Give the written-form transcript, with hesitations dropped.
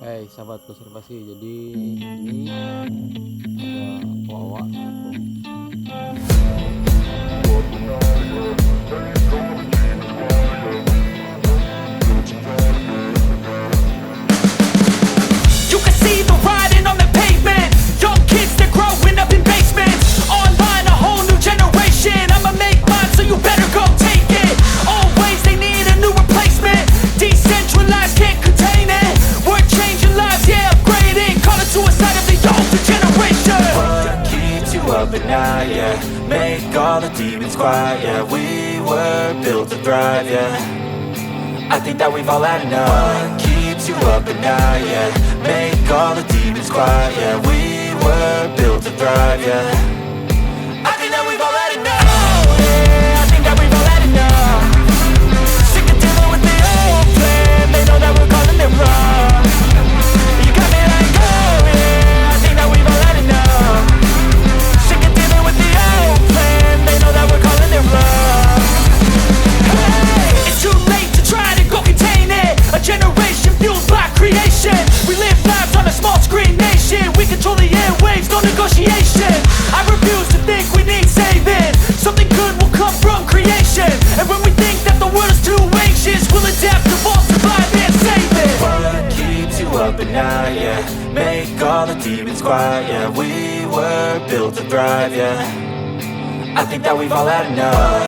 Hai sahabat konservasi, jadi ini ada wawak. You can see the writing on the pavement. Young kids, they're growing up in basements. Online, a whole new generation. I'ma make mine, so you better go take it. Always they need a new replacement. Decentralized, can't contain it. We're changing lives, yeah, upgrading. Call it suicide of the older generation. What keeps you up at night, yeah? Make all the demons quiet, yeah. We were built to thrive, yeah. I think that we've all had enough. What keeps you up at night, yeah? Make all the demons quiet, yeah. We were built to thrive, yeah. I think that we've all had enough. Oh yeah, I think that we've all had enough. Sick of dealing with the old plan. They know that we're calling it wrong. You got me like, oh yeah, I think that we've all had enough. Sick of dealing with the old plan. They know that we're calling it wrong. Hey, it's too late to try to go contain it. A generation fueled by creation. We live lives on a small screen nation. We control the airwaves, no negotiation. I refuse to think we need saving. Something good will come from creation. And when we think that the world is too anxious, we'll adapt, evolve, survive and save it. What keeps you up at night, yeah? Make all the demons quiet, yeah. We were built to thrive, yeah. I think that we've all had enough.